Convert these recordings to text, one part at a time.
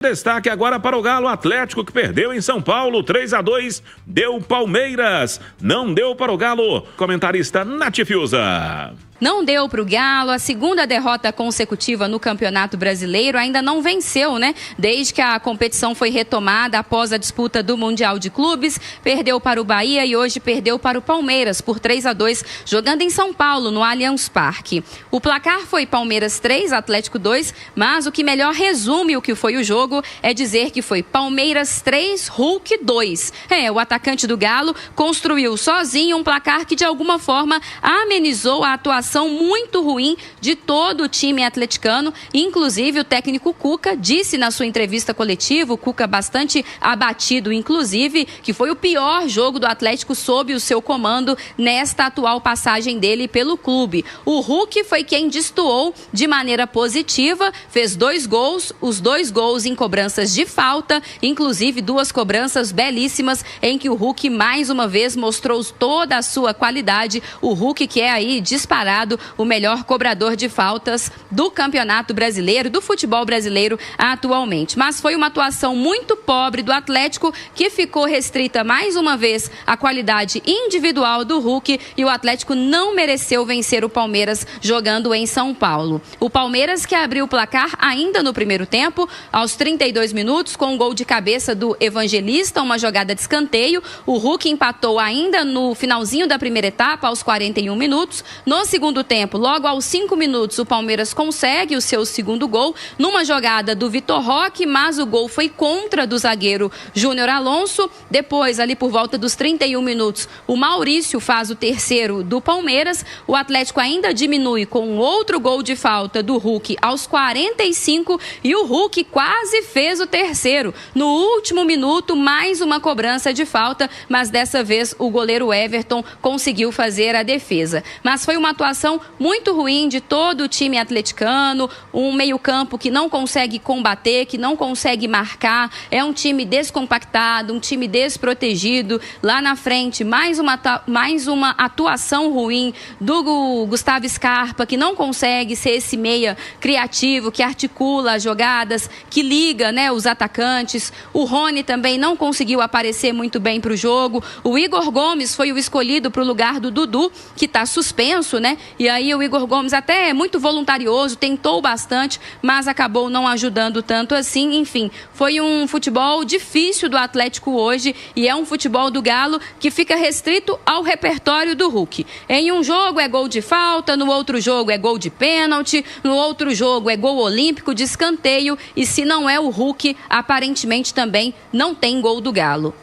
Destaque agora para o Galo Atlético, que perdeu em São Paulo, 3-2, deu Palmeiras, não deu para o Galo. Comentarista Nath Fiuza. Não deu para o Galo, a segunda derrota consecutiva no Campeonato Brasileiro, ainda não venceu, né? Desde que a competição foi retomada após a disputa do Mundial de Clubes, perdeu para o Bahia e hoje perdeu para o Palmeiras por 3-2, jogando em São Paulo, no Allianz Parque. O placar foi Palmeiras 3, Atlético 2, mas o que melhor resume o que foi o jogo é dizer que foi Palmeiras 3, Hulk 2. O atacante do Galo construiu sozinho um placar que de alguma forma amenizou a atuação muito ruim de todo o time atleticano. Inclusive o técnico Cuca disse na sua entrevista coletiva, o Cuca bastante abatido inclusive, que foi o pior jogo do Atlético sob o seu comando nesta atual passagem dele pelo clube. O Hulk foi quem destoou de maneira positiva, fez 2 gols, os 2 gols em cobranças de falta, inclusive 2 cobranças belíssimas em que o Hulk mais uma vez mostrou toda a sua qualidade. O Hulk, que é aí disparado o melhor cobrador de faltas do Campeonato Brasileiro, do futebol brasileiro atualmente. Mas foi uma atuação muito pobre do Atlético, que ficou restrita mais uma vez à qualidade individual do Hulk, e o Atlético não mereceu vencer o Palmeiras jogando em São Paulo. O Palmeiras, que abriu o placar ainda no primeiro tempo, aos 32 minutos, com um gol de cabeça do Evangelista, uma jogada de escanteio. O Hulk empatou ainda no finalzinho da primeira etapa, aos 41 minutos. No segundo tempo, logo aos 5 minutos, o Palmeiras consegue o seu segundo gol numa jogada do Vitor Roque, mas o gol foi contra do zagueiro Júnior Alonso. Depois, ali por volta dos 31 minutos, o Maurício faz o terceiro do Palmeiras. O Atlético ainda diminui com outro gol de falta do Hulk aos 45 e o Hulk quase fez o terceiro. No último minuto, mais uma cobrança de falta, mas dessa vez o goleiro Everton conseguiu fazer a defesa. Mas foi uma atuação muito ruim de todo o time atleticano, um meio-campo que não consegue combater, que não consegue marcar, é um time descompactado, um time desprotegido. Lá na frente, mais uma atuação ruim do Gustavo Scarpa, que não consegue ser esse meia criativo, que articula as jogadas, que liga, né, os atacantes. O Rony também não conseguiu aparecer muito bem para o jogo. O Igor Gomes foi o escolhido para o lugar do Dudu, que está suspenso, né? E aí o Igor Gomes até é muito voluntarioso, tentou bastante, mas acabou não ajudando tanto assim. Enfim, foi um futebol difícil do Atlético hoje e é um futebol do Galo que fica restrito ao repertório do Hulk. Em um jogo é gol de falta, no outro jogo é gol de pênalti, no outro jogo é gol olímpico de escanteio, e se não é o Hulk, aparentemente também não tem gol do Galo.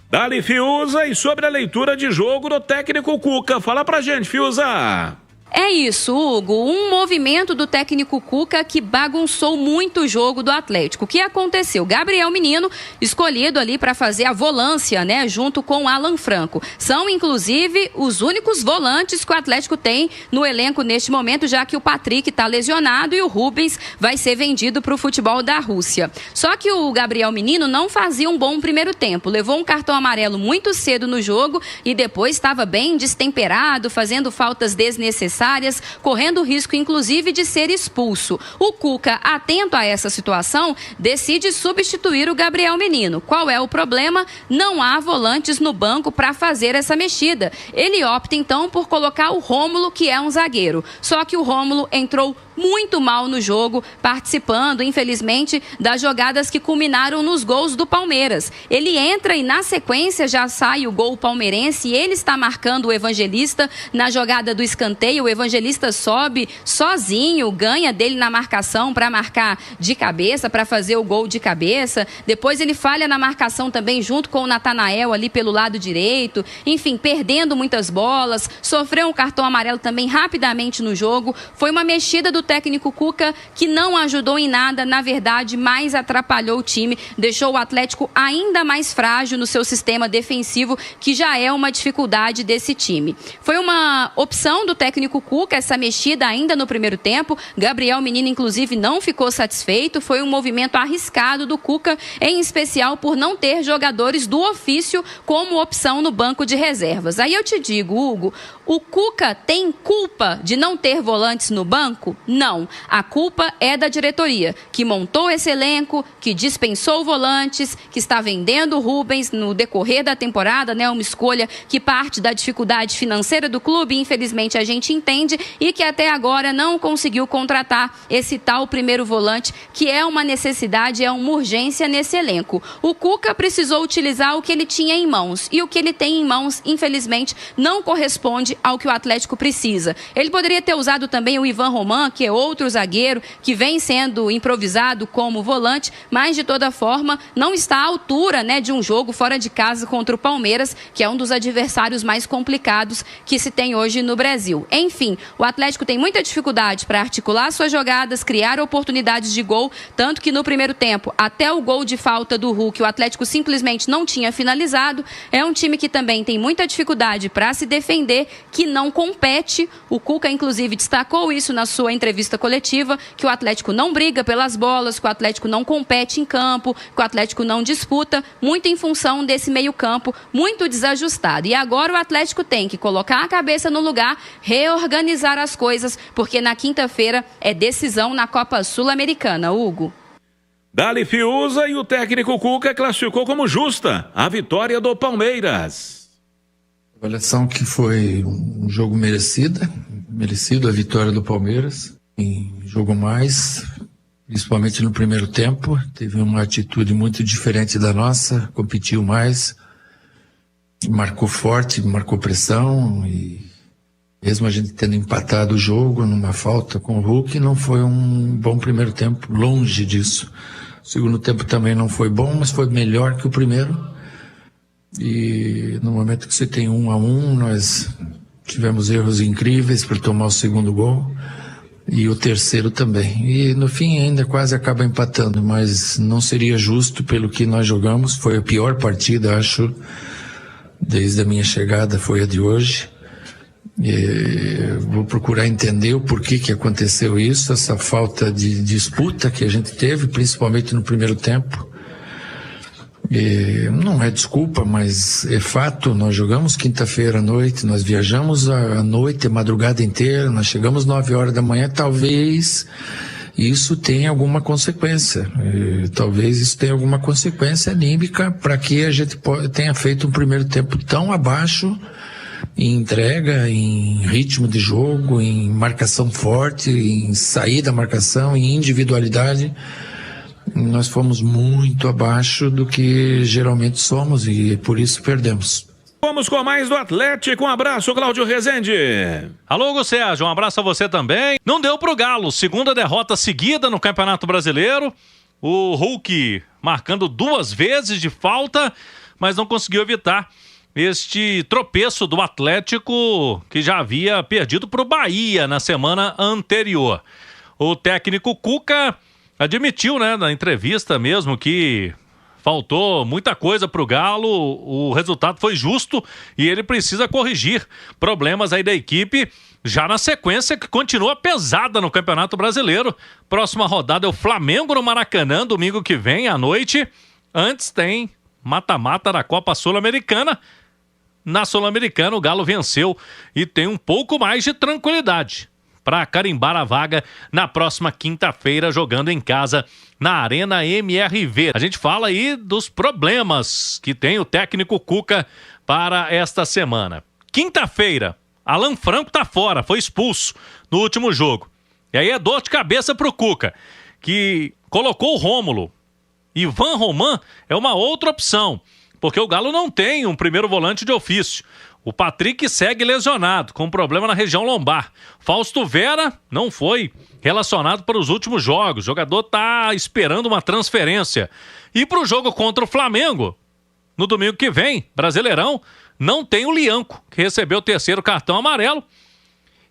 Dali Fiuza, e sobre a leitura de jogo do técnico Cuca. Fala pra gente, Fiuza. É isso, Hugo, um movimento do técnico Cuca que bagunçou muito o jogo do Atlético. O que aconteceu? Gabriel Menino, escolhido ali para fazer a volância, né, junto com Alan Franco. São, inclusive, os únicos volantes que o Atlético tem no elenco neste momento, já que o Patrick está lesionado e o Rubens vai ser vendido para o futebol da Rússia. Só que o Gabriel Menino não fazia um bom primeiro tempo. Levou um cartão amarelo muito cedo no jogo e depois estava bem destemperado, fazendo faltas desnecessárias, correndo risco, inclusive, de ser expulso. O Cuca, atento a essa situação, decide substituir o Gabriel Menino. Qual é o problema? Não há volantes no banco para fazer essa mexida. Ele opta, então, por colocar o Rômulo, que é um zagueiro. Só que o Rômulo entrou muito mal no jogo, participando, infelizmente, das jogadas que culminaram nos gols do Palmeiras. Ele entra e, na sequência, já sai o gol palmeirense e ele está marcando o Evangelista na jogada do escanteio. O Evangelista sobe sozinho, ganha dele na marcação para marcar de cabeça, para fazer o gol de cabeça. Depois ele falha na marcação também, junto com o Natanael ali pelo lado direito. Enfim, perdendo muitas bolas, sofreu um cartão amarelo também rapidamente no jogo. Foi uma mexida do técnico Cuca que não ajudou em nada, na verdade, mais atrapalhou o time, deixou o Atlético ainda mais frágil no seu sistema defensivo, que já é uma dificuldade desse time. Foi uma opção do técnico Cuca, essa mexida ainda no primeiro tempo. Gabriel Menino, inclusive, não ficou satisfeito. Foi um movimento arriscado do Cuca, em especial por não ter jogadores do ofício como opção no banco de reservas. Aí eu te digo, Hugo, o Cuca tem culpa de não ter volantes no banco? Não, a culpa é da diretoria, que montou esse elenco, que dispensou volantes, que está vendendo o Rubens no decorrer da temporada, né? Uma escolha que parte da dificuldade financeira do clube, infelizmente a gente entende, e que até agora não conseguiu contratar esse tal primeiro volante, que é uma necessidade, é uma urgência nesse elenco. O Cuca precisou utilizar o que ele tinha em mãos, e o que ele tem em mãos, infelizmente, não corresponde ao que o Atlético precisa. Ele poderia ter usado também o Ivan Roman, que é outro zagueiro que vem sendo improvisado como volante, mas de toda forma não está à altura, né, de um jogo fora de casa contra o Palmeiras, que é um dos adversários mais complicados que se tem hoje no Brasil. Enfim, o Atlético tem muita dificuldade para articular suas jogadas, criar oportunidades de gol, tanto que no primeiro tempo, até o gol de falta do Hulk, o Atlético simplesmente não tinha finalizado. É um time que também tem muita dificuldade para se defender, que não compete. O Cuca, inclusive, destacou isso na sua entrevista coletiva, que o Atlético não briga pelas bolas, que o Atlético não compete em campo, que o Atlético não disputa, muito em função desse meio-campo muito desajustado. E agora o Atlético tem que colocar a cabeça no lugar, reorganizar as coisas, porque na quinta-feira é decisão na Copa Sul-Americana. Hugo. Dali Fiuza, e o técnico Cuca classificou como justa a vitória do Palmeiras. Avaliação que foi um jogo merecido a vitória do Palmeiras. Jogou mais, principalmente no primeiro tempo, teve uma atitude muito diferente da nossa, competiu mais, marcou forte, marcou pressão, e mesmo a gente tendo empatado o jogo numa falta com o Hulk, não foi um bom primeiro tempo, longe disso. O segundo tempo também não foi bom, mas foi melhor que o primeiro. E no momento que você tem 1-1, nós tivemos erros incríveis para tomar o segundo gol e o terceiro também. E no fim ainda quase acaba empatando, mas não seria justo pelo que nós jogamos. Foi a pior partida, acho, desde a minha chegada, foi a de hoje. Vou procurar entender o porquê que aconteceu isso, essa falta de disputa que a gente teve, principalmente no primeiro tempo. Não é desculpa, mas é fato. Nós jogamos quinta-feira à noite, nós viajamos à noite, a madrugada inteira, nós chegamos 9 horas da manhã. Talvez isso tenha alguma consequência, talvez isso tenha alguma consequência anímica para que a gente tenha feito um primeiro tempo tão abaixo em entrega, em ritmo de jogo, em marcação forte, em sair da marcação, em individualidade. Nós fomos muito abaixo do que geralmente somos e por isso perdemos. Vamos com mais do Atlético. Um abraço, Cláudio Rezende. Alô, Hugo Sérgio, um abraço a você também. Não deu pro Galo, segunda derrota seguida no Campeonato Brasileiro. O Hulk marcando 2 vezes de falta, mas não conseguiu evitar este tropeço do Atlético, que já havia perdido pro Bahia na semana anterior. O técnico Cuca admitiu, né, na entrevista mesmo, que faltou muita coisa pro Galo, o resultado foi justo e ele precisa corrigir problemas aí da equipe já na sequência que continua pesada no Campeonato Brasileiro. Próxima rodada é o Flamengo no Maracanã, domingo que vem à noite. Antes tem mata-mata da Copa Sul-Americana. Na Sul-Americana o Galo venceu e tem um pouco mais de tranquilidade para carimbar a vaga na próxima quinta-feira, jogando em casa na Arena MRV. A gente fala aí dos problemas que tem o técnico Cuca para esta semana. Quinta-feira, Alan Franco tá fora, foi expulso no último jogo. E aí é dor de cabeça pro Cuca, que colocou o Rômulo. Ivan Roman é uma outra opção, porque o Galo não tem um primeiro volante de ofício. O Patrick segue lesionado, com problema na região lombar. Fausto Vera não foi relacionado para os últimos jogos. O jogador está esperando uma transferência. E para o jogo contra o Flamengo, no domingo que vem, Brasileirão, não tem o Lianco, que recebeu o 3º cartão amarelo.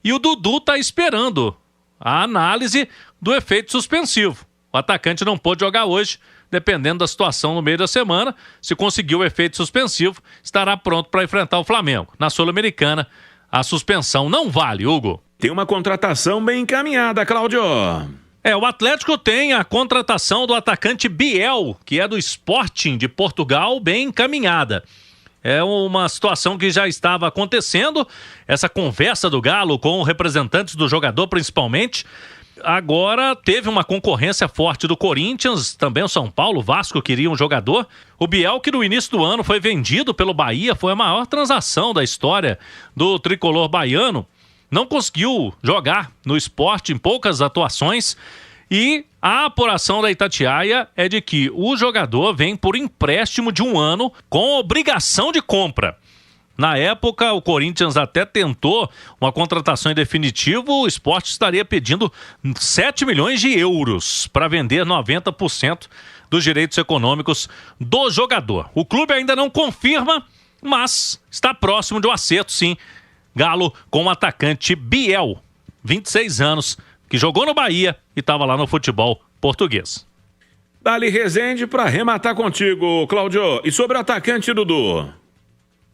E o Dudu está esperando a análise do efeito suspensivo. O atacante não pôde jogar hoje, dependendo da situação no meio da semana. Se conseguir o efeito suspensivo, estará pronto para enfrentar o Flamengo. Na Sul-Americana, a suspensão não vale, Hugo. Tem uma contratação bem encaminhada, Cláudio. O Atlético tem a contratação do atacante Biel, que é do Sporting de Portugal, bem encaminhada. É uma situação que já estava acontecendo, essa conversa do Galo com representantes do jogador principalmente, Agora teve uma concorrência forte do Corinthians, também o São Paulo, o Vasco queria um jogador. O Biel, que no início do ano foi vendido pelo Bahia, foi a maior transação da história do tricolor baiano, não conseguiu jogar no Sport em poucas atuações. E a apuração da Itatiaia é de que o jogador vem por empréstimo de 1 ano com obrigação de compra. Na época, o Corinthians até tentou uma contratação em definitivo, o Sport estaria pedindo 7 milhões de euros para vender 90% dos direitos econômicos do jogador. O clube ainda não confirma, mas está próximo de um acerto, sim. Galo com o atacante Biel, 26 anos, que jogou no Bahia e estava lá no futebol português. Dali Rezende para arrematar contigo, Cláudio. E sobre o atacante Dudu?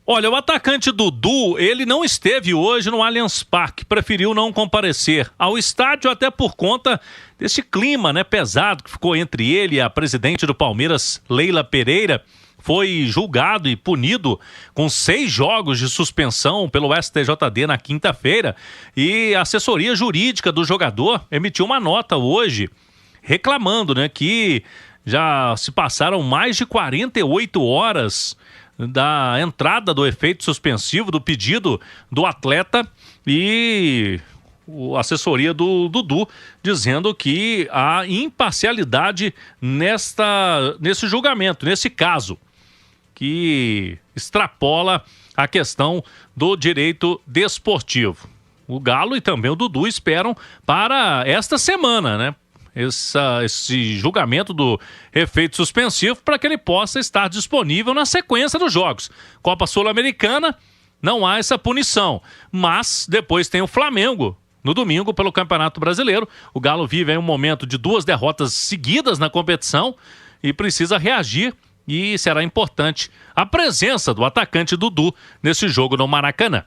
Olha, o atacante Dudu, ele não esteve hoje no Allianz Parque, preferiu não comparecer ao estádio até por conta desse clima, né, pesado que ficou entre ele e a presidente do Palmeiras, Leila Pereira. Foi julgado e punido com 6 jogos de suspensão pelo STJD na quinta-feira, e a assessoria jurídica do jogador emitiu uma nota hoje reclamando, né, que já se passaram mais de 48 horas da entrada do efeito suspensivo do pedido do atleta, e a assessoria do Dudu dizendo que há imparcialidade nesse julgamento, nesse caso, que extrapola a questão do direito desportivo. O Galo e também o Dudu esperam para esta semana, né? Esse julgamento do efeito suspensivo para que ele possa estar disponível na sequência dos jogos. Copa Sul-Americana, não há essa punição, mas depois tem o Flamengo no domingo pelo Campeonato Brasileiro. O Galo vive aí um momento de 2 derrotas seguidas na competição e precisa reagir, e será importante a presença do atacante Dudu nesse jogo no Maracanã.